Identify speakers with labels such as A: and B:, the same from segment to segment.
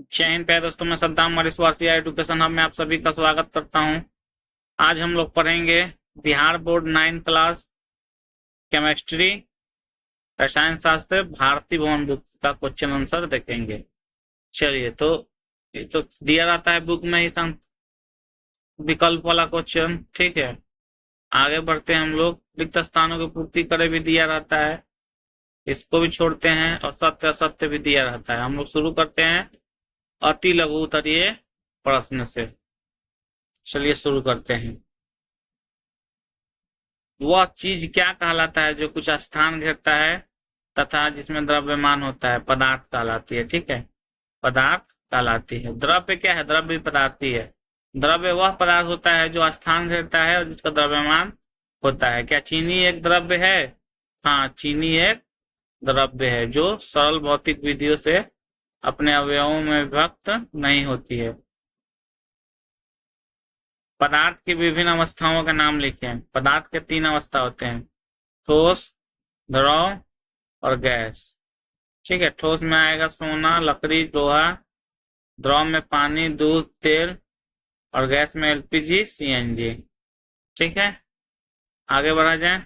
A: जय हिंद प्यारे दोस्तों, मैं सद्दाम मरीशवासी एजुकेशन हब में आप सभी का स्वागत करता हूं। आज हम लोग पढ़ेंगे Bihar board 9th class chemistry रसायन शास्त्र भारतीय भवन बुक का क्वेश्चन आंसर देखेंगे। चलिए, तो ये तो दिया रहता है बुक में ही विकल्प वाला क्वेश्चन, ठीक है। आगे बढ़ते हैं हम लोग। रिक्त स्थानों की पूर्ति करे भी दिया रहता है, इसको भी छोड़ते हैं, और सत्य असत्य भी दिया रहता है। हम लोग शुरू करते हैं अति लघु उत्तरीय प्रश्न से। चलिए शुरू करते हैं। वह चीज क्या कहलाता है जो कुछ स्थान घेरता है तथा जिसमें द्रव्यमान होता है? पदार्थ कहलाती है, ठीक है, पदार्थ कहलाती है। द्रव्य क्या है? द्रव्य पदार्थ ही है। द्रव्य वह पदार्थ होता है जो स्थान घेरता है और जिसका द्रव्यमान होता है। क्या चीनी एक द्रव्य है? हाँ, चीनी एक द्रव्य है जो सरल भौतिक विधियों से अपने अवयवों में विभक्त नहीं होती है। पदार्थ की विभिन्न अवस्थाओं के नाम लिखें। पदार्थ के 3 अवस्था होते हैं, ठोस, द्रव और गैस, ठीक है। ठोस में आएगा सोना, लकड़ी, लोहा। द्रव में पानी, दूध, तेल। और गैस में एलपीजी, सीएनजी, ठीक है। आगे बढ़ा जाए।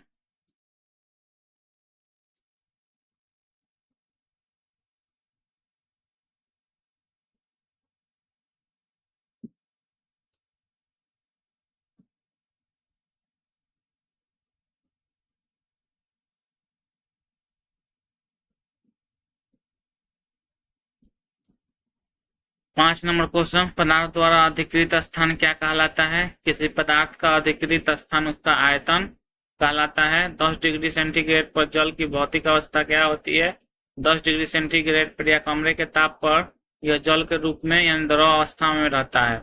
A: 5 नंबर क्वेश्चन, पदार्थ द्वारा अधिकृत स्थान क्या कहलाता है? किसी पदार्थ का अधिकृत स्थान उसका आयतन कहलाता है। 10 डिग्री सेंटीग्रेड पर जल की भौतिक अवस्था क्या होती है? 10 डिग्री सेंटीग्रेड पर या कमरे के ताप पर यह जल के रूप में यानी द्रव अवस्था में रहता है।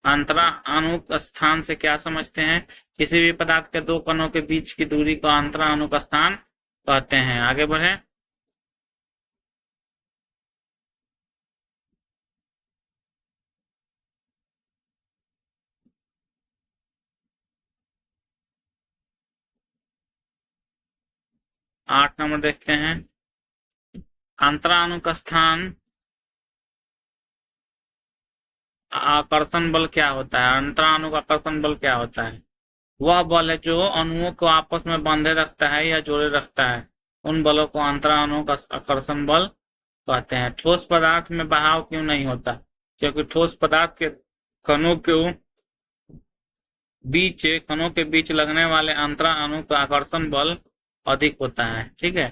A: अंतरा अणुक स्थान से क्या समझते हैं? किसी भी पदार्थ के 2 कणों के बीच की दूरी को अंतरा अणुक स्थान कहते हैं। आगे बढ़े। आठ नंबर देखते हैं। अंतराणुक स्थान आकर्षण बल क्या होता है? अंतराणुक आकर्षण बल क्या होता है? वह बल है जो अणुओं को आपस में बांधे रखता है या जोड़े रखता है। उन बलों को अंतराणुक आकर्षण बल कहते हैं। ठोस पदार्थ में बहाव क्यों नहीं होता? क्योंकि ठोस पदार्थ के कणों कणों के बीच लगने वाले अंतराणुक आकर्षण बल अधिक होता है, ठीक है।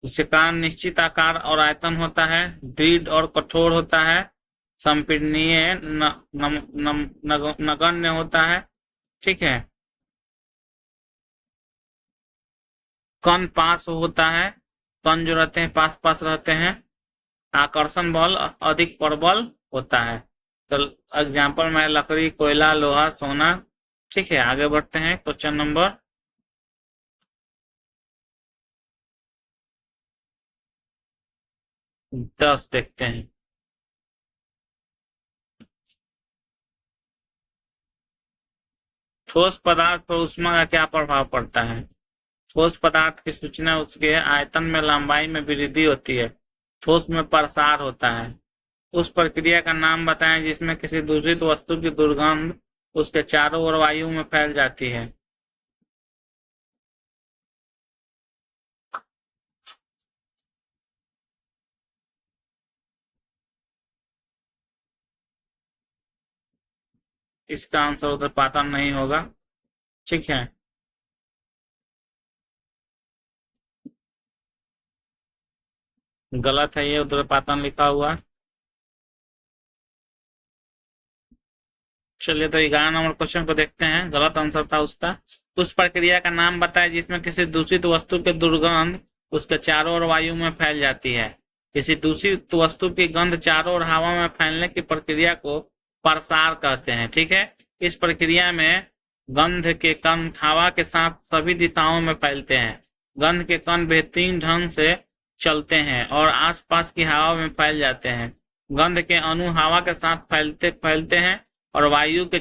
A: इसके कारण निश्चित आकार और आयतन होता है, दृढ़ और कठोर होता है, संपीडनीय नगण्य होता है, ठीक है। कण पास होता है, कण जो रहते हैं पास पास रहते हैं। आकर्षण बल अधिक प्रबल होता है। तो एग्जाम्पल में लकड़ी, कोयला, लोहा, सोना, ठीक है। आगे बढ़ते हैं। क्वेश्चन नंबर 10 देखते हैं। ठोस पदार्थ पर ऊष्मा का क्या प्रभाव पड़ता है? ठोस पदार्थ की सूचना उसके आयतन में लंबाई में वृद्धि होती है। ठोस में प्रसार होता है। उस प्रक्रिया का नाम बताएं जिसमें किसी दूषित वस्तु की दुर्गंध उसके चारों ओर वायु में फैल जाती है। इसका आंसर उदरपातन नहीं होगा, ठीक है। गलत है, ये उदरपातन लिखा हुआ। चलिए, तो 11 नंबर क्वेश्चन को देखते हैं। गलत आंसर था उसका। उस प्रक्रिया का नाम बताएं जिसमें किसी दूषित वस्तु की दुर्गंध उसके चारों ओर वायु में फैल जाती है। किसी दूषित वस्तु की गंध चारों ओर हवा में फैलने की प्रक्रिया को प्रसार कहते हैं, ठीक है। इस प्रक्रिया में गंध के कण हवा के साथ सभी दिशाओं में फैलते हैं। गंध के कण बेहतरीन ढंग से चलते हैं और आसपास की हवा में फैल जाते हैं। गंध के अणु हवा के साथ फैलते फैलते हैं और वायु के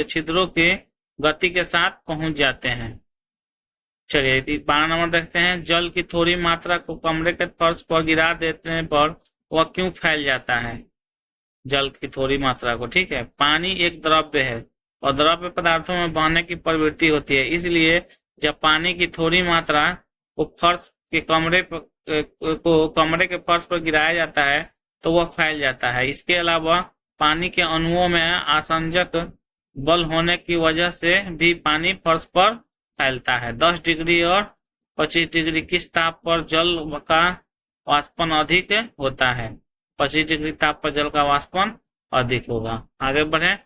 A: छिद्रों की गति के साथ पहुंच जाते हैं। चलिए 12 नंबर देखते हैं। जल की थोड़ी मात्रा को कमरे के फर्श पर गिरा देने पर वह क्यों फैल जाता है? जल की थोड़ी मात्रा को। ठीक है, पानी एक द्रव्य है और द्रव्य पदार्थों में बहने की प्रवृत्ति होती है, इसलिए जब पानी की थोड़ी मात्रा को फर्श के कमरे के फर्श पर गिराया जाता है तो वह फैल जाता है। इसके अलावा पानी के अणुओं में आसंजक बल होने की वजह से भी पानी फर्श पर फैलता है। 10 डिग्री और 25 डिग्री किस ताप पर जल का वाष्पन अधिक होता है? 25 डिग्री ताप पर जल का वाष्पन अधिक होगा। आगे बढ़े।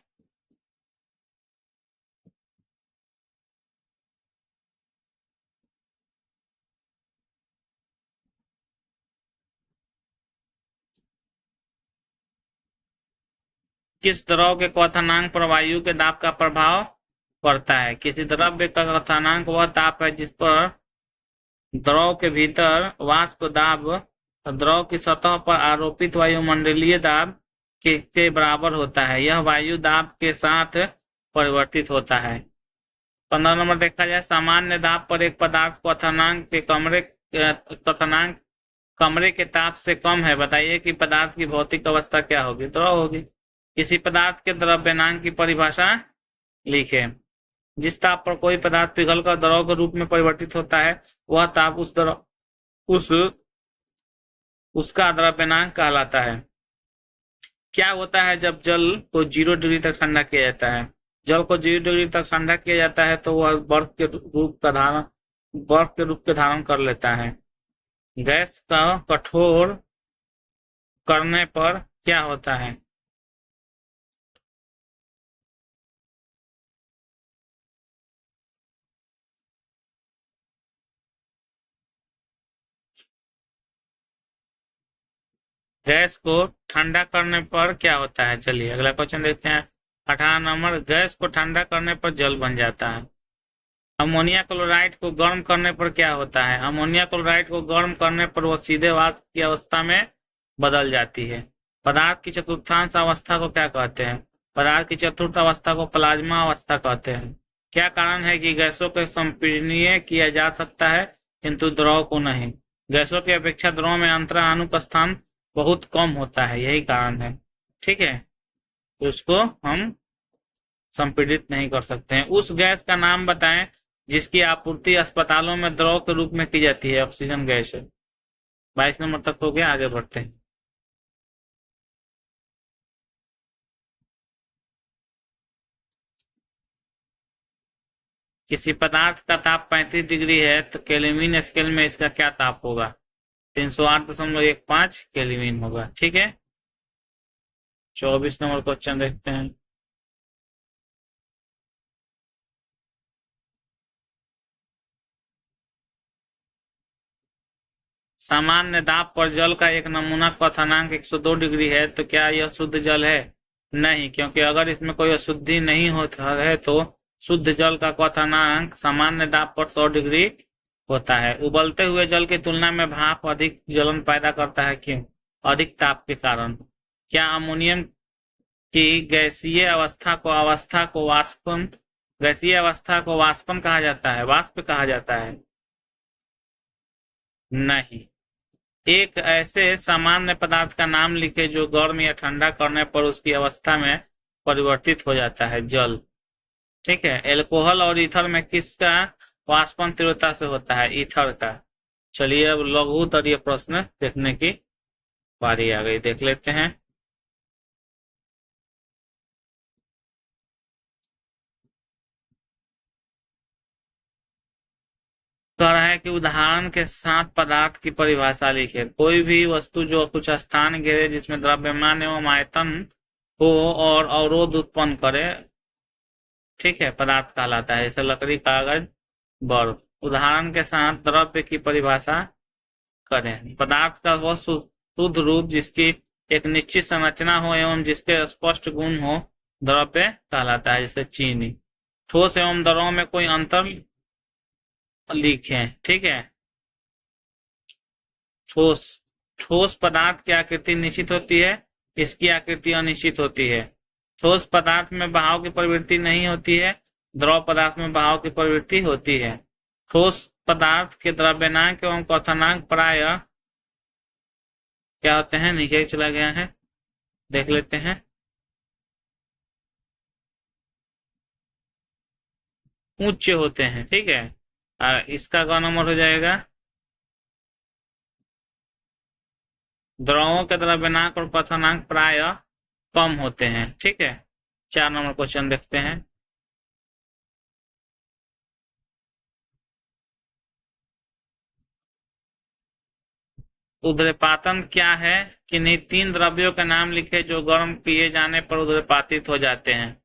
A: किस द्रव के क्वथनांक पर वायु के दाब का प्रभाव पड़ता है? किसी द्रव्य का क्वथनांक वह ताप है जिस पर द्रव के भीतर वाष्प दाब द्रव की सतह पर आरोपित वायुमंडलीय दाब के बराबर होता है। यह वायु दाब के साथ परिवर्तित होता है। 15 नंबर देखा जाए, सामान्य दाब पर एक पदार्थ क्वथनांक कमरे के ताप से कम है, बताइए कि पदार्थ की भौतिक अवस्था क्या होगी? द्रव होगी। किसी पदार्थ के द्रव्यनांक की परिभाषा लिखे। जिस ताप पर कोई पदार्थ पिघलकर द्रव के रूप में परिवर्तित होता है वह ताप उसका द्रव्यनांक कहलाता है। क्या होता है जब जल को 0 डिग्री तक ठंडा किया जाता है? जल को 0 डिग्री तक ठंडा किया जाता है तो वह बर्फ के रूप के धारण कर लेता है। गैस का कठोर करने पर क्या होता है? गैस को ठंडा करने पर क्या होता है? चलिए अगला क्वेश्चन देखते हैं। 18 नंबर, गैस को ठंडा करने पर जल बन जाता है। अमोनिया क्लोराइड को गर्म करने पर क्या होता है? अमोनिया क्लोराइड को गर्म करने पर वह सीधे वाष्प की अवस्था में बदल जाती है। पदार्थ की चतुर्थांश अवस्था को क्या कहते हैं? पदार्थ की चतुर्थ अवस्था को प्लाज्मा अवस्था कहते हैं। क्या कारण है कि गैसों को संपीड़नीय किया जा सकता है किंतु द्रव को नहीं? गैसों की अपेक्षा द्रव में अंतराणु स्थान बहुत कम होता है, यही कारण है। ठीक है, तो उसको हम संपीड़ित नहीं कर सकते हैं। उस गैस का नाम बताएं जिसकी आपूर्ति अस्पतालों में द्रव के रूप में की जाती है। ऑक्सीजन गैस है। 22 नंबर तक हो गया, आगे बढ़ते हैं। किसी पदार्थ का ताप 35 डिग्री है तो केल्विन स्केल में इसका क्या ताप होगा? 308.15 केल्विन होगा। ठीक है, 24 नंबर क्वेश्चन देखते हैं। सामान्य दाब पर जल का एक नमूना क्वथनांक 102 डिग्री है तो क्या यह शुद्ध जल है? नहीं, क्योंकि अगर इसमें कोई अशुद्धि नहीं होता है तो शुद्ध जल का क्वथनांक सामान्य दाब पर 100 डिग्री होता है। उबलते हुए जल की तुलना में भाप अधिक जलन पैदा करता है, क्यों? अधिक ताप के कारण। क्या अमोनियम की गैसीय अवस्था को वाष्पन कहा जाता है? वाष्प कहा जाता है? नहीं। एक ऐसे सामान्य पदार्थ का नाम लिखे जो गर्म या ठंडा करने पर उसकी अवस्था में परिवर्तित हो जाता है। जल। ठीक है, एल्कोहल और ईथर में किसका वाष्पन तीव्रता से होता है? ईथर का। चलिए अब लघु उत्तरीय प्रश्न देखने की बारी आ गई, देख लेते हैं। कह रहा है कि उदाहरण के साथ पदार्थ की परिभाषा लिखे। कोई भी वस्तु जो कुछ स्थान घेरे जिसमें द्रव्यमान एवं आयतन हो और अवरोध उत्पन्न करे, ठीक है, पदार्थ कहलाता है। जैसे लकड़ी, कागज, बर्फ। उदाहरण के साथ द्रव्य की परिभाषा करें। पदार्थ का वह शुद्ध रूप जिसकी एक निश्चित संरचना हो एवं जिसके स्पष्ट गुण हो द्रव्य कहलाता है। जैसे चीनी। ठोस एवं द्रव में कोई अंतर लिखें। ठीक है, ठोस पदार्थ की आकृति निश्चित होती है, इसकी आकृति अनिश्चित होती है। ठोस पदार्थ में बहाव की प्रवृत्ति नहीं होती है, द्रव पदार्थ में बहाव की प्रवृत्ति होती है। ठोस पदार्थ के द्रव्यनांक एवं क्वथनांक प्रायः क्या होते हैं? नीचे चला गया है। देख लेते हैं। उच्च होते हैं, ठीक है। इसका ग नंबर हो जाएगा द्रवों के द्रव्यनांक और क्वथनांक प्राय कम होते हैं, ठीक है। 4 नंबर क्वेश्चन देखते हैं। उर्ध्वपातन क्या है? किन्हीं 3 द्रव्यों के नाम लिखे जो गर्म किए जाने पर उर्ध्वपातित हो जाते हैं।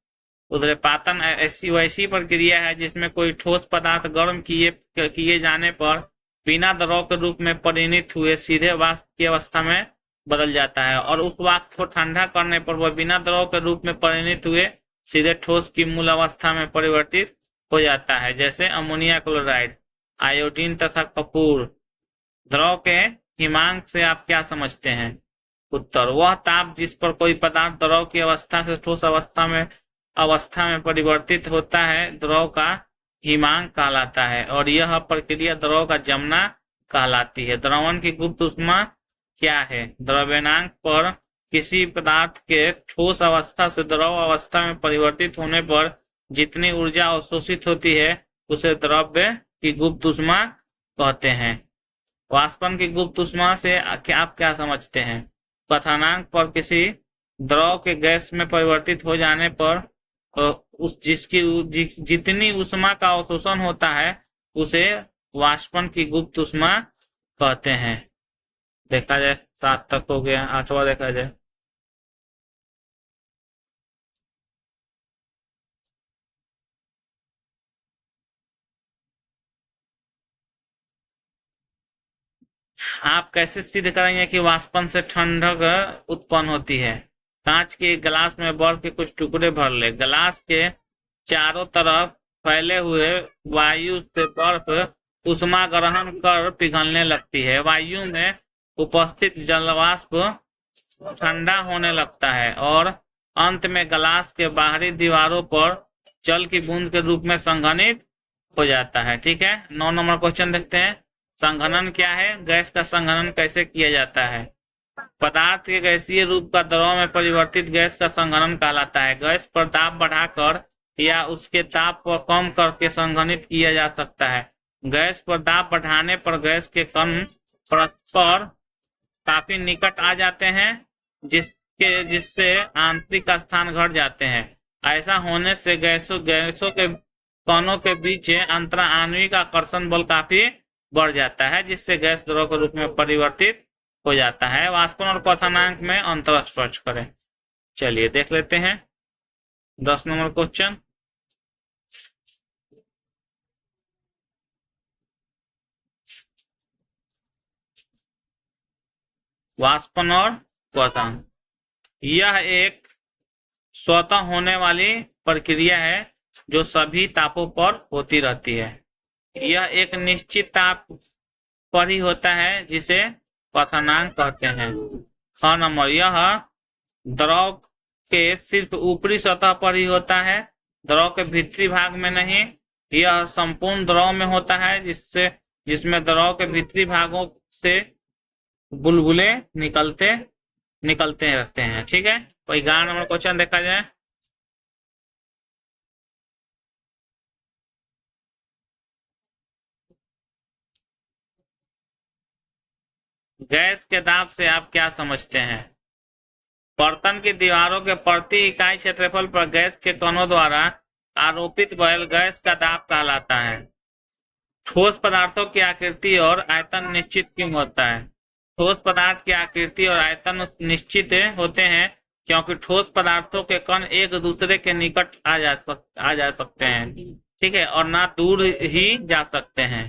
A: उर्ध्वपातन ऐसी वैसी प्रक्रिया है जिसमें कोई ठोस पदार्थ गर्म किए किए जाने पर बिना द्रव के रूप में परिणत हुए सीधे वाष्प की अवस्था में बदल जाता है, और उस वाष्प को ठंडा करने पर वह बिना द्रव के रूप में परिणत हुए सीधे ठोस की मूल अवस्था में परिवर्तित हो जाता है, जैसे अमोनिया क्लोराइड, आयोडीन तथा कपूर। द्रव के हिमांक से आप क्या समझते हैं? उत्तर, वह ताप जिस पर कोई पदार्थ द्रव की अवस्था से ठोस अवस्था में परिवर्तित होता है द्रव का हिमांक कहलाता है, और यह प्रक्रिया द्रव का जमना कहलाती है। द्रवण की गुप्त ऊष्मा क्या है? द्रव्यनांक पर किसी पदार्थ के ठोस अवस्था से द्रव अवस्था में परिवर्तित होने पर जितनी ऊर्जा अवशोषित होती है उसे द्रव्य की गुप्त ऊष्मा कहते हैं। वाष्पन की गुप्त ऊष्मा से आप क्या समझते हैं? क्वथनांक पर किसी द्रव के गैस में परिवर्तित हो जाने पर जितनी ऊष्मा का अवशोषण होता है उसे वाष्पन की गुप्त ऊष्मा कहते हैं। देखा जाए 7 तक हो गया, 8वां देखा जाए। आप कैसे सिद्ध करेंगे कि वाष्पन से ठंडक उत्पन्न होती है? कांच के एक गिलास में बर्फ के कुछ टुकड़े भर ले। गिलास के चारों तरफ फैले हुए वायु से बर्फ ऊष्मा ग्रहण कर पिघलने लगती है। वायु में उपस्थित जलवाष्प ठंडा होने लगता है और अंत में गिलास के बाहरी दीवारों पर जल की बूंद के रूप में संघनित हो जाता है, ठीक है। 9 नंबर क्वेश्चन देखते हैं। संघनन क्या है? गैस का संघनन कैसे किया जाता है? पदार्थ के गैसीय रूप का द्रव में परिवर्तित गैस का संघनन कहलाता है। गैस पर दाब बढ़ाकर या उसके ताप को कम करके संघनित किया जा सकता है। गैस पर दाब बढ़ाने पर गैस के कण परस्पर काफी निकट आ जाते हैं जिससे आंतरिक स्थान घट जाते हैं। ऐसा होने से गैसों के कणों के बीच अंतर आणविक आकर्षण बल काफी बढ़ जाता है, जिससे गैस द्रव के रूप में परिवर्तित हो जाता है। वाष्पन और क्वथनांक में अंतर स्पष्ट करें। चलिए देख लेते हैं 10 नंबर क्वेश्चन। वाष्पन और क्वथन, यह एक स्वतः होने वाली प्रक्रिया है जो सभी तापों पर होती रहती है। यह एक निश्चित ताप पर ही होता है जिसे क्वथनांक कहते हैं। 6 नंबर, यह द्रव के सिर्फ ऊपरी सतह पर ही होता है, द्रव के भीतरी भाग में नहीं। यह संपूर्ण द्रव में होता है जिसमें द्रव के भीतरी भागों से बुलबुले निकलते रहते हैं, ठीक है। तो 11 नंबर क्वेश्चन देखा जाए। गैस के दाब से आप क्या समझते हैं? बर्तन की दीवारों के प्रति इकाई क्षेत्रफल पर गैस के कणों द्वारा आरोपित बल गैस का दाब कहलाता है। ठोस पदार्थों की आकृति और आयतन निश्चित क्यों होता है? ठोस पदार्थ की आकृति और आयतन निश्चित होते हैं क्योंकि ठोस पदार्थों के कण एक दूसरे के निकट आ जा सकते हैं, ठीक है, और ना दूर ही जा सकते हैं।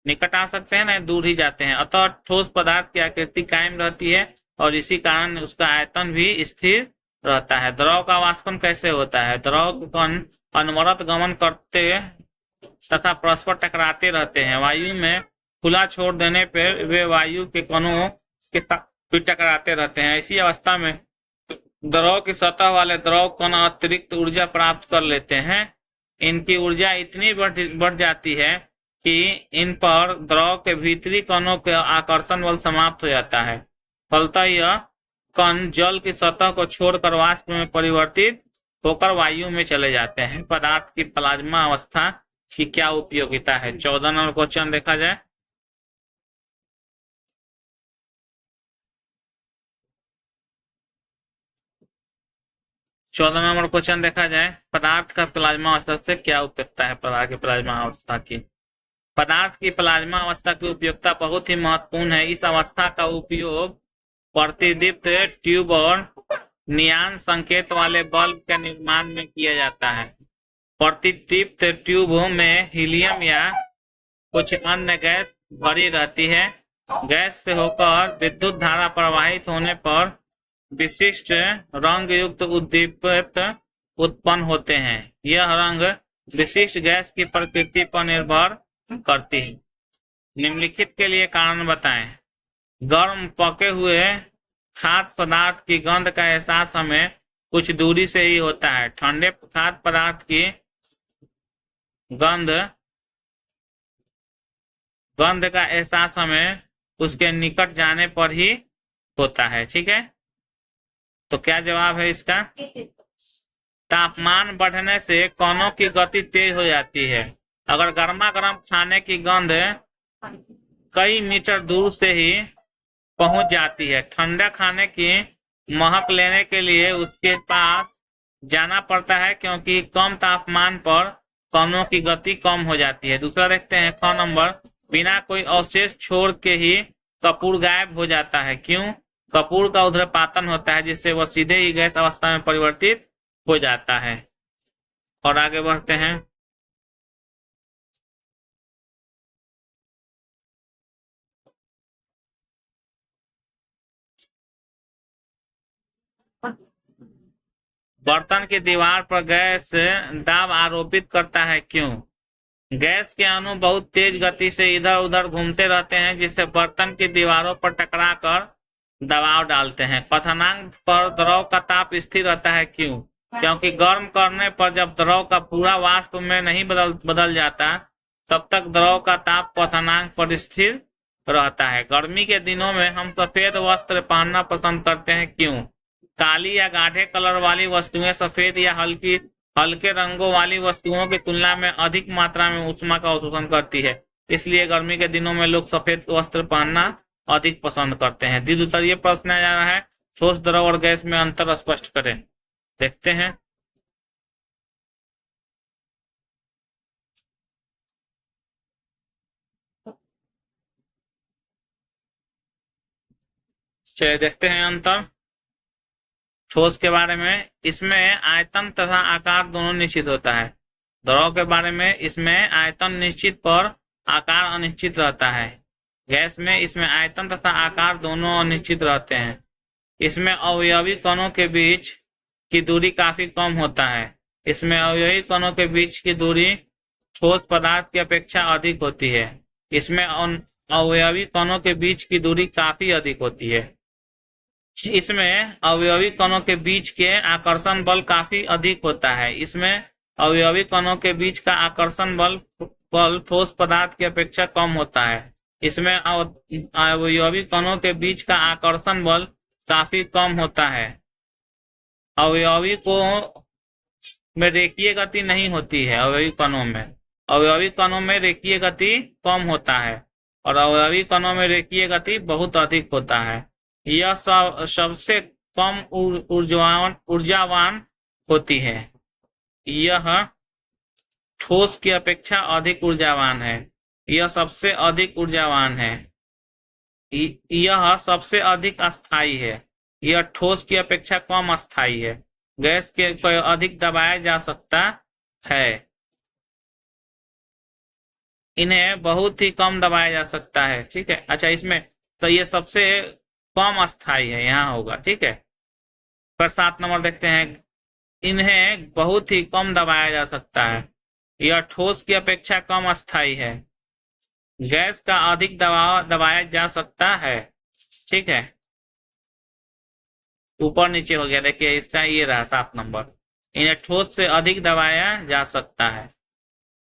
A: निकट आ सकते हैं ना दूर ही जाते हैं। अतः ठोस पदार्थ की आकृति कायम रहती है और इसी कारण उसका आयतन भी स्थिर रहता है। द्रव का वाष्पन कैसे होता है? द्रव के कण अनवरत गमन करते तथा परस्पर टकराते रहते हैं। वायु में खुला छोड़ देने पर वे वायु के कणों के साथ भी टकराते रहते हैं। इसी अवस्था में द्रव की सतह वाले द्रव कण अतिरिक्त ऊर्जा प्राप्त कर लेते हैं। इनकी ऊर्जा इतनी बढ़ जाती है कि इन पर द्रव के भीतरी कणों के आकर्षण बल समाप्त हो जाता है। फलतः यह कण जल की सतह को छोड़कर वाष्प में परिवर्तित होकर वायु में चले जाते हैं। पदार्थ की प्लाज्मा अवस्था की क्या उपयोगिता है? 14 नंबर क्वेश्चन देखा जाए। चौदह नंबर क्वेश्चन देखा जाए, पदार्थ का प्लाज्मा अवस्था से क्या उपयोगिता है? पदार्थ की प्लाज्मा अवस्था की, पदार्थ की प्लाज्मा अवस्था की उपयोगिता बहुत ही महत्वपूर्ण है। इस अवस्था का उपयोग प्रतिदीप्त ट्यूब और नियान संकेत वाले बल्ब के निर्माण में किया जाता है। प्रतिदीप्त ट्यूब में हीलियम या कुछ अन्य गैस भरी रहती है। गैस से होकर विद्युत धारा प्रवाहित होने पर विशिष्ट रंग युक्त उद्दीपक उत्पन्न होते हैं। यह रंग विशिष्ट गैस की प्रकृति पर निर्भर करती है। निम्नलिखित के लिए कारण बताएं। गर्म पके हुए खाद्य पदार्थ की गंध का एहसास हमें कुछ दूरी से ही होता है। ठंडे खाद्य पदार्थ की गंध का एहसास हमें उसके निकट जाने पर ही होता है। ठीक है, तो क्या जवाब है इसका? तापमान बढ़ने से कणों की गति तेज हो जाती है। अगर गर्मा गर्म खाने की गंध कई मीटर दूर से ही पहुंच जाती है, ठंडा खाने की महक लेने के लिए उसके पास जाना पड़ता है, क्योंकि कम तापमान पर कणों की गति कम हो जाती है। दूसरा देखते हैं, ख नंबर, बिना कोई अवशेष छोड़ के ही कपूर गायब हो जाता है। क्यों? कपूर का ऊर्ध्वपातन होता है, जिससे वह सीधे ही गैस अवस्था में परिवर्तित हो जाता है। और आगे बढ़ते हैं। बर्तन की दीवार पर गैस दाब आरोपित करता है। क्यों? गैस के अणु बहुत तेज गति से इधर उधर घूमते रहते हैं, जिससे बर्तन की दीवारों पर टकराकर दबाव डालते हैं। क्वथनांक पर द्रव का ताप स्थिर रहता है। क्यों? क्योंकि गर्म करने पर जब द्रव का पूरा वाष्प में नहीं बदल जाता, तब तक द्रव का ताप क्वथनांक पर स्थिर रहता है। गर्मी के दिनों में हम सफेद वस्त्र पहनना पसंद करते हैं। क्यों? काली या गाढ़े कलर वाली वस्तुएं सफेद या हल्के रंगों वाली वस्तुओं की तुलना में अधिक मात्रा में ऊष्मा का अवशोषण करती है। इसलिए गर्मी के दिनों में लोग सफेद वस्त्र पहनना अधिक पसंद करते हैं। द्वितीय प्रश्न आ रहा है, ठोस, द्रव और गैस में अंतर स्पष्ट करें। देखते हैं। चलिए देखते हैं अंतर। ठोस के बारे में, इसमें आयतन तथा आकार दोनों निश्चित होता है। द्रव के बारे में, इसमें आयतन निश्चित पर आकार अनिश्चित रहता है। गैस में, इसमें आयतन तथा आकार दोनों अनिश्चित रहते हैं। इसमें अवयवी कणों के बीच की दूरी काफी कम होता है। इसमें अवयवी कणों के बीच की दूरी ठोस पदार्थ की अपेक्षा अधिक होती है। इसमें अवयवी कणों के बीच की दूरी काफी अधिक होती है। इसमें अवयवी कणों के बीच के आकर्षण बल काफी अधिक होता है। इसमें अवयवी कणों के बीच का आकर्षण बल ठोस पदार्थ की अपेक्षा कम होता है। इसमें अवयवी कणों के बीच का आकर्षण बल काफी कम होता है। अवयवी को में रेखीय गति नहीं होती है। अवयवी कणों में रेखीय गति कम होता है और अवयवी कणों में रेखीय गति बहुत अधिक होता है। यह सबसे कम ऊर्जावान होती है। यह ठोस की अपेक्षा अधिक ऊर्जावान है। यह सबसे अधिक ऊर्जावान है। यह सबसे अधिक अस्थायी है। यह ठोस की अपेक्षा कम अस्थायी है। गैस के को अधिक दबाया जा सकता है। इन्हें बहुत ही कम दबाया जा सकता है। ठीक है, अच्छा, इसमें तो ये सबसे कम अस्थायी है, यहाँ होगा। ठीक है, पर 7 नंबर देखते हैं, इन्हें बहुत ही कम दबाया जा सकता है। यह ठोस की अपेक्षा कम अस्थायी है। गैस का अधिक दबाया जा सकता है। ठीक है, ऊपर नीचे हो गया। देखिए इसका ये रहा 7 नंबर, इन्हें ठोस से अधिक दबाया जा सकता है।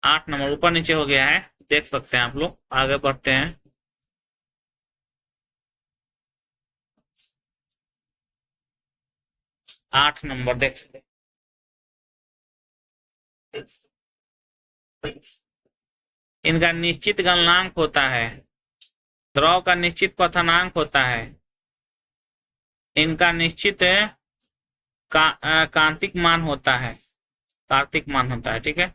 A: 8 नंबर ऊपर नीचे हो गया है, देख सकते हैं आप लोग। आगे बढ़ते हैं। 8 नंबर देख सकते। इनका निश्चित गलनांक होता है, द्रव का निश्चित क्वथनांक होता है, इनका निश्चित कांतिक मान होता है, कार्तिक मान होता है। ठीक है,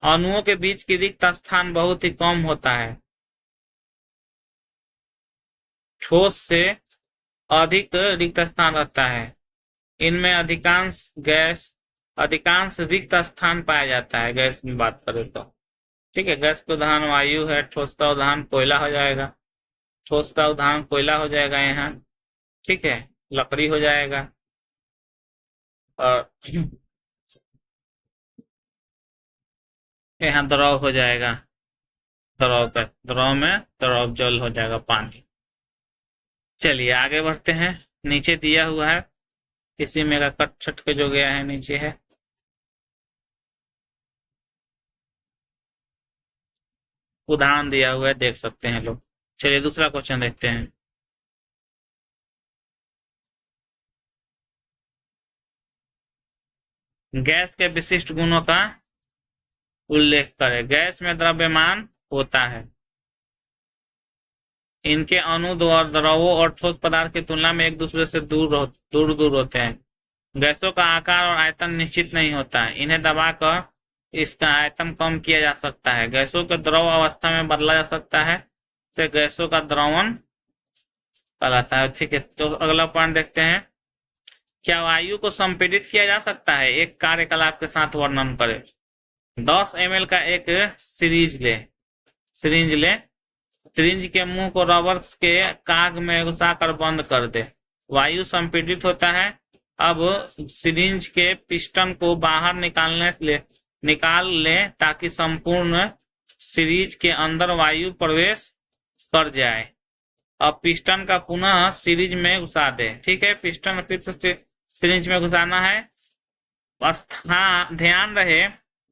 A: अणुओं के बीच की रिक्त स्थान बहुत ही कम होता है, ठोस से अधिक रिक्त स्थान रहता है, इनमें अधिकांश रिक्त स्थान पाया जाता है गैस में बात करें तो। ठीक है, गैस का उदाहरण वायु है, ठोस का उदाहरण कोयला हो जाएगा, ठोस का उदाहरण कोयला हो जाएगा यहाँ। ठीक है, लकड़ी हो जाएगा, और यहाँ द्रव हो जाएगा, द्रव जल हो जाएगा, पानी। चलिए आगे बढ़ते हैं, नीचे दिया हुआ है, किसी में का कट छट के जो गया है नीचे है, उदाहरण दिया हुआ है, देख सकते हैं लोग। चलिए दूसरा क्वेश्चन देखते हैं। गैस के विशिष्ट गुणों का उल्लेख करें। गैस में द्रव्यमान होता है, इनके अणु द्रवों और ठोस पदार्थ की तुलना में एक दूसरे से दूर दूर होते हैं। गैसों का आकार और आयतन निश्चित नहीं होता है, इन्हें दबाकर इसका आयतन कम किया जा सकता है। गैसों को द्रव अवस्था में बदला जा सकता है, इसे गैसों का द्रवण कहलाता है। ठीक है, तो अगला पॉइंट देखते हैं। क्या वायु को संपीड़ित किया जा सकता है? एक कार्यकलाप के साथ वर्णन करें। 10 ml का एक सिरिंज ले, सिरिंज के मुंह को रबर के काग में घुसाकर बंद कर दे, वायु संपीड़ित होता है। अब सिरिंज के पिस्टन को बाहर निकाल ले ताकि संपूर्ण सिरिंज के अंदर वायु प्रवेश कर जाए। अब पिस्टन का पुनः सिरिंज में घुसा दे। ठीक है, पिस्टन फिर से सिरिंज में घुसाना है। बस हाँ, ध्यान रहे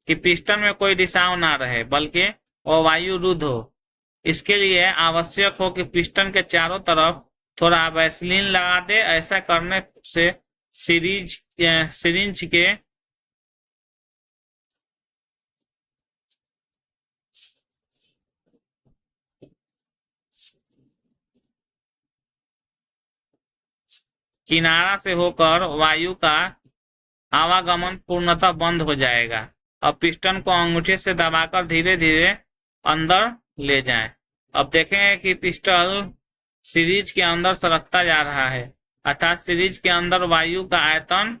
A: कि पिस्टन में कोई रिसाव ना रहे, बल्कि वो वायु रुद्ध हो। इसके लिए आवश्यक हो कि पिस्टन के चारों तरफ थोड़ा वैसलीन लगा दे। ऐसा करने से सिरिंज के किनारा से होकर वायु का आवागमन पूर्णतः बंद हो जाएगा। अब पिस्टन को अंगूठे से दबाकर धीरे धीरे अंदर ले जाएं। अब देखेंगे कि पिस्टन सीरीज के अंदर सरकता जा रहा है, अर्थात सीरीज के अंदर वायु का आयतन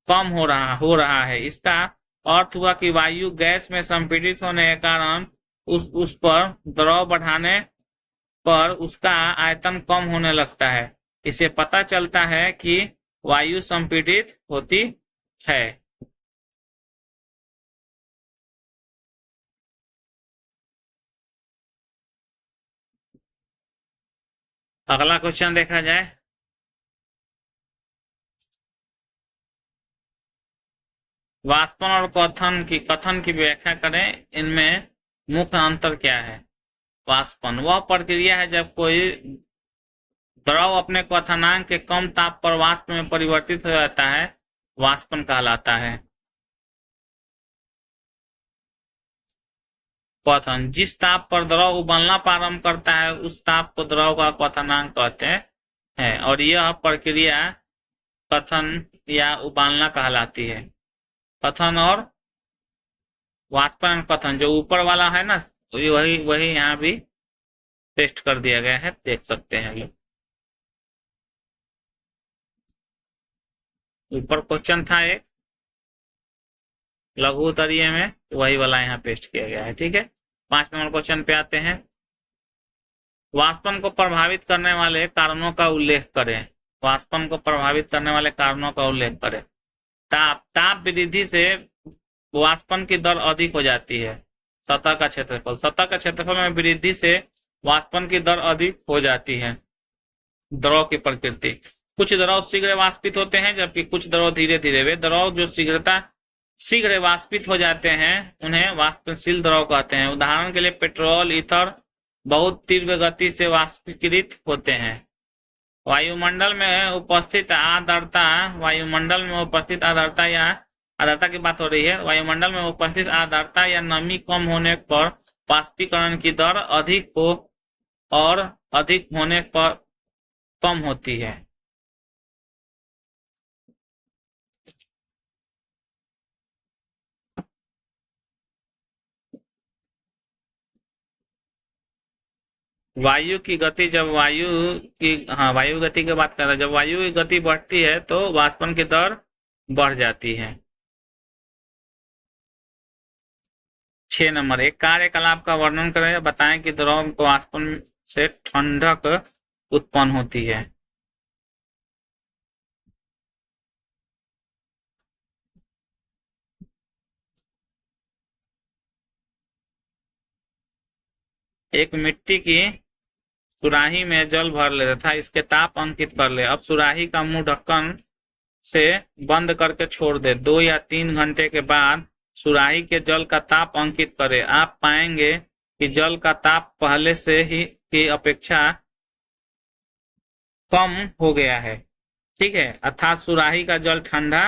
A: कम हो रहा है। इसका अर्थ हुआ कि वायु गैस में संपीड़ित होने के कारण उस पर दबाव बढ़ाने पर उसका आयतन कम होने लगता है। इससे पता चलता है कि वायु संपीड़ित होती है। अगला क्वेश्चन देखा जाए। वाष्पन और कथन की व्याख्या करें, इनमें मुख्य अंतर क्या है? वाष्पन वह प्रक्रिया है जब कोई द्रव अपने क्वथनांक के कम ताप पर वाष्प में परिवर्तित हो जाता है, वाष्पन कहलाता है। क्वथन जिस ताप पर द्रव उबलना प्रारंभ करता है उस ताप को द्रव का क्वथनांक कहते हैं, और यह प्रक्रिया कथन या उबालना कहलाती है। कथन और वाष्पन कथन जो ऊपर वाला है ना, तो वही यहाँ भी टेस्ट कर दिया गया है, देख सकते हैं लोग। ऊपर क्वेश्चन था एक लघु उत्तरीय में, वही वाला यहाँ पेस्ट किया गया है। ठीक है, 5 नंबर क्वेश्चन पे आते हैं। वाष्पन को प्रभावित करने वाले कारणों का उल्लेख करें। वाष्पन को प्रभावित करने वाले कारणों का उल्लेख करें। ताप वृद्धि से वाष्पन की दर अधिक हो जाती है। सतह का क्षेत्रफल में वृद्धि से वाष्पन की दर अधिक हो जाती है। द्रव की प्रकृति, कुछ द्रव शीघ्र वाष्पित होते हैं जबकि कुछ द्रव धीरे धीरे। वे द्रव जो शीघ्र वाष्पित हो जाते हैं उन्हें वाष्पशील द्रव कहते हैं। उदाहरण के लिए पेट्रोल, ईथर बहुत तीव्र गति से वाष्पीकृत होते हैं। वायुमंडल में उपस्थित आर्द्रता, वायुमंडल में उपस्थित आर्द्रता या आर्द्रता की बात हो रही है, वायुमंडल में उपस्थित आर्द्रता या नमी कम होने पर वाष्पीकरण की दर अधिक हो और अधिक होने पर कम होती है। वायु की गति, जब वायु की, हाँ वायु गति की बात कर रहे हैं, जब वायु की गति बढ़ती है तो वाष्पन की दर बढ़ जाती है। 6 नंबर, एक कार्यकलाप का वर्णन करें, बताएं कि द्रव को वाष्पन से ठंडक उत्पन्न होती है। एक मिट्टी की सुराही में जल भर ले तथा इसके ताप अंकित कर ले। अब सुराही का मुंह ढक्कन से बंद करके छोड़ दे। 2 या 3 घंटे के बाद सुराही के जल का ताप अंकित करें। आप पाएंगे कि जल का ताप पहले से ही की अपेक्षा कम हो गया है। ठीक है, अर्थात सुराही का जल ठंडा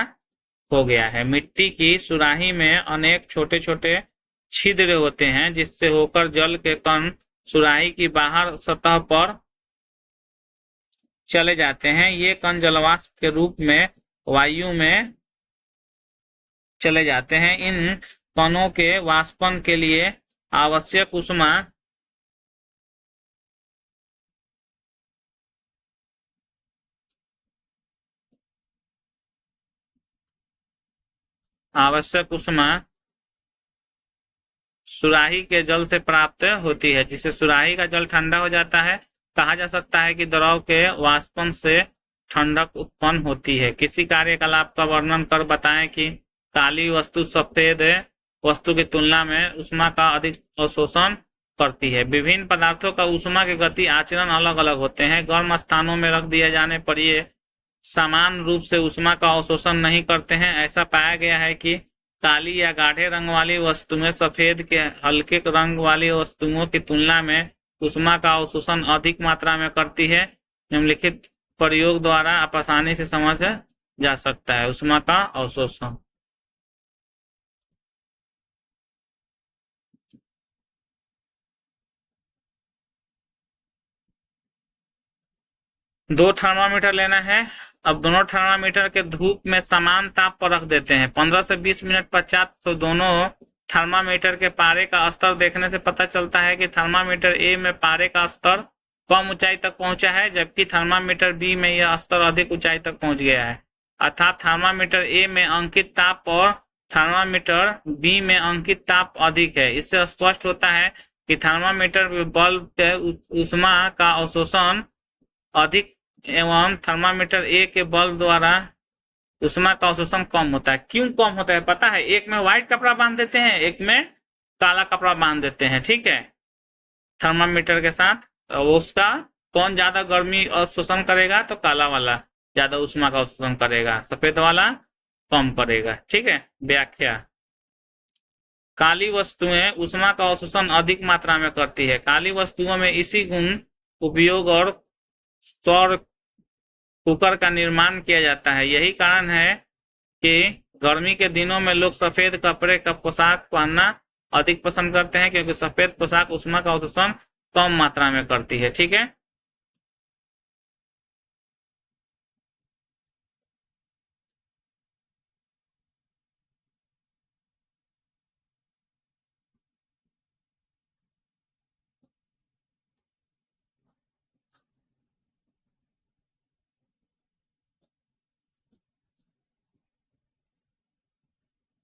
A: हो गया है। मिट्टी की सुराही में अनेक छोटे छोटे छिद्र होते हैं जिससे होकर जल के कण सुराही की बाहर सतह पर चले जाते हैं। ये कण जलवाष्प के रूप में वायु में चले जाते हैं। इन कणों के वाष्पन के लिए आवश्यक ऊष्मा सुराही के जल से प्राप्त होती है, जिससे सुराही का जल ठंडा हो जाता है। कहा जा सकता है कि द्रव के वाष्पन से ठंडक उत्पन्न होती है। किसी कार्यकलाप का वर्णन कर बताएं कि काली वस्तु सफेद वस्तु की तुलना में ऊष्मा का अधिक अवशोषण करती है। विभिन्न पदार्थों का ऊष्मा की गति आचरण अलग अलग होते हैं। गर्म स्थानों में रख दिए जाने पर ये समान रूप से ऊष्मा का अवशोषण नहीं करते हैं। ऐसा पाया गया है कि काली या गाढ़े रंग वाली वस्तुएं सफेद के हल्के रंग वाली वस्तुओं की तुलना में ऊष्मा का अवशोषण अधिक मात्रा में करती है। निम्नलिखित प्रयोग द्वारा आप आसानी से समझ जा सकता है ऊष्मा का अवशोषण। दो थर्मामीटर लेना है। अब दोनों थर्मामीटर के धूप में समान ताप पर रख देते हैं। 15 से 20 मिनट पश्चात तो दोनों थर्मामीटर के पारे का स्तर देखने से पता चलता है कि थर्मामीटर ए में पारे का स्तर कम ऊंचाई तक पहुंचा है, जबकि थर्मामीटर बी में यह स्तर अधिक ऊंचाई तक पहुंच गया है। अर्थात थर्मामीटर ए में अंकित ताप और थर्मामीटर बी में अंकित ताप अधिक है। इससे स्पष्ट होता है कि थर्मामीटर बल्ब के ऊष्मा का अवशोषण अधिक एवं थर्मामीटर ए के बल्ब द्वारा ऊष्मा का अवशोषण कम होता है। क्यों कम होता है पता है? एक में व्हाइट कपड़ा बांध देते हैं, एक में काला कपड़ा बांध देते हैं। ठीक है, थर्मामीटर के साथ उसका कौन ज्यादा गर्मी अवशोषण करेगा? तो काला वाला ज्यादा ऊष्मा का अवशोषण करेगा, सफेद वाला कम करेगा। ठीक है, व्याख्या। काली वस्तुएं ऊष्मा का अवशोषण अधिक मात्रा में करती है। काली वस्तुओं में इसी गुण उपयोग और सौर कुकर का निर्माण किया जाता है। यही कारण है कि गर्मी के दिनों में लोग सफेद कपड़े का पोशाक पहनना अधिक पसंद करते हैं, क्योंकि सफेद पोशाक ऊष्मा का अवशोषण कम मात्रा में करती है। ठीक है,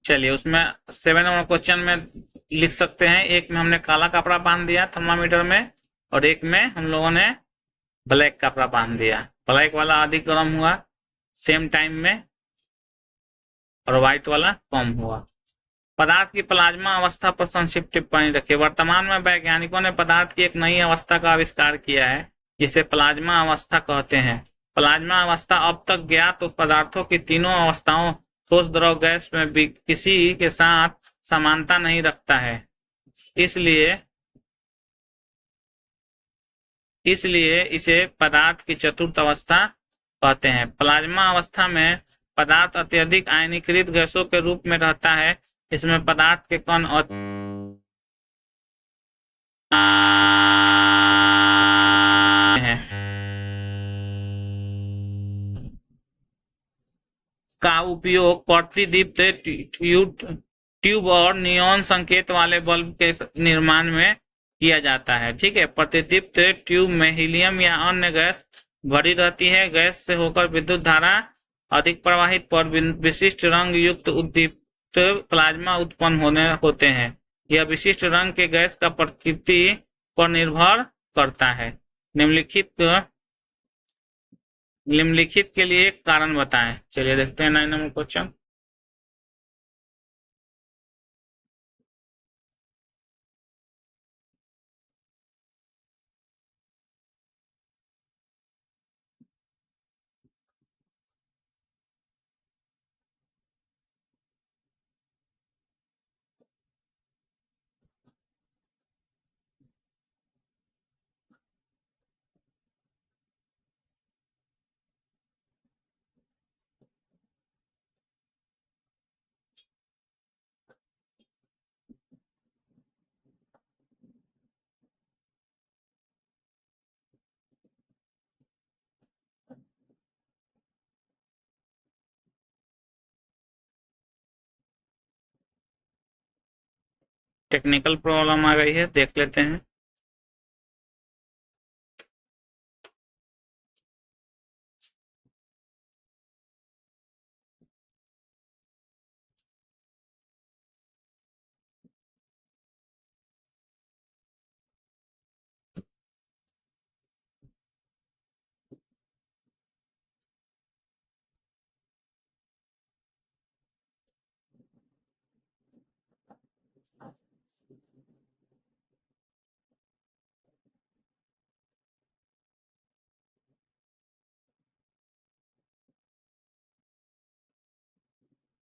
A: चलिए उसमें 7 नंबर क्वेश्चन में लिख सकते हैं। एक में हमने काला कपड़ा बांध दिया थर्मामीटर में, और एक में हम लोगों ने ब्लैक कपड़ा बांध दिया। ब्लैक वाला अधिक गर्म हुआ सेम टाइम में, और व्हाइट वाला कम हुआ। पदार्थ की प्लाज्मा अवस्था पर संक्षिप्त टिप्पणी रखिए। वर्तमान में वैज्ञानिकों ने पदार्थ की एक नई अवस्था का आविष्कार किया है जिसे प्लाज्मा अवस्था कहते हैं। प्लाज्मा अवस्था अब तक ज्ञात पदार्थों की तीनों अवस्थाओं ठोस, द्रव, गैस में भी किसी के साथ समानता नहीं रखता है। इसलिए इसलिए इसे पदार्थ की चतुर्थ अवस्था कहते हैं। प्लाज्मा अवस्था में पदार्थ अत्यधिक आयनीकृत गैसों के रूप में रहता है। इसमें पदार्थ के कण और हैं का उपयोग प्रतिदीप्त ट्यूब और नियॉन संकेत वाले बल्ब के निर्माण में किया जाता है। ठीक है, प्रतिदीप्त ट्यूब में हीलियम या अन्य गैस भरी रहती है। गैस से होकर विद्युत धारा अधिक प्रवाहित पर विशिष्ट रंग युक्त उद्दीप्त प्लाज्मा उत्पन्न होते हैं। यह विशिष्ट रंग के गैस का प्रकृति पर निर्भर करता है। निम्नलिखित निम्नलिखित के लिए एक कारण बताएं। चलिए देखते हैं 9 नंबर क्वेश्चन। टेक्निकल प्रॉब्लम आ गई है, देख लेते हैं।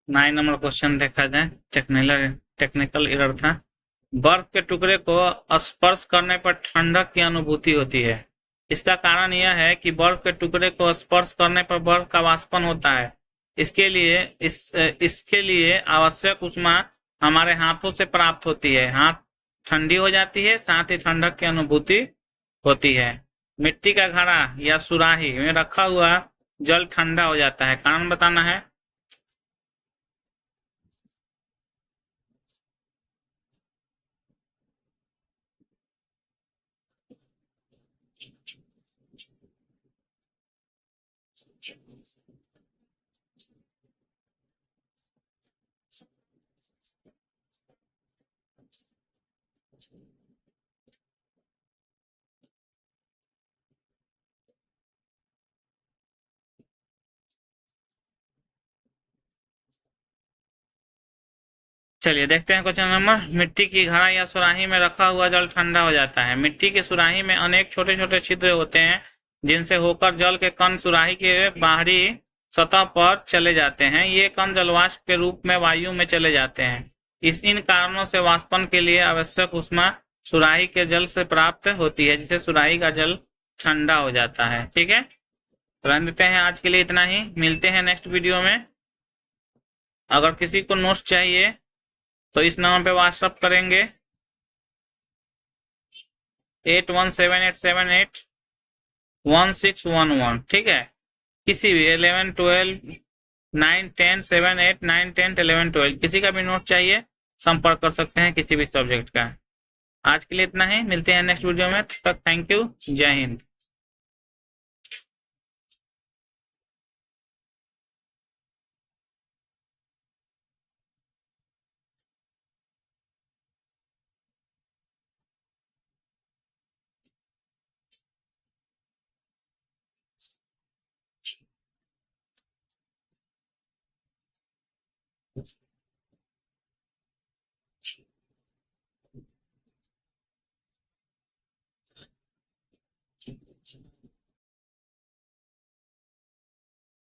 A: नाइन नंबर क्वेश्चन देखा जाए। टेक्निकल एरर था। बर्फ के टुकड़े को स्पर्श करने पर ठंडक की अनुभूति होती है। इसका कारण यह है कि बर्फ के टुकड़े को स्पर्श करने पर बर्फ का वाष्पन होता है। इसके लिए आवश्यक ऊष्मा हमारे हाथों से प्राप्त होती है। हाथ ठंडी हो जाती है, साथ ही ठंडक की अनुभूति होती है। मिट्टी का घड़ा या सुराही में रखा हुआ जल ठंडा हो जाता है। कारण बताना है। चलिए देखते हैं क्वेश्चन नंबर। मिट्टी की घड़ा या सुराही में रखा हुआ जल ठंडा हो जाता है। मिट्टी की सुराही में अनेक छोटे छोटे छिद्र होते हैं, जिनसे होकर जल के कण सुराही के बाहरी सतह पर चले जाते हैं। ये कण जलवाष्प के रूप में वायु में चले जाते हैं। इन कारणों से वाष्पन के लिए आवश्यक ऊष्मा सुराही के जल से प्राप्त होती है, जिससे सुराही का जल ठंडा हो जाता है। ठीक है, रहने देते हैं आज के लिए इतना ही। मिलते हैं नेक्स्ट वीडियो में। अगर किसी को नोट्स चाहिए तो इस नंबर पे व्हाट्सअप करेंगे 8178781611। ठीक है, किसी भी 11 12 9 10 7 8 9 10 11 12 किसी का भी नोट चाहिए संपर्क कर सकते हैं किसी भी सब्जेक्ट का। आज के लिए इतना ही, मिलते हैं नेक्स्ट वीडियो में। तब तक थैंक यू, जय हिंद।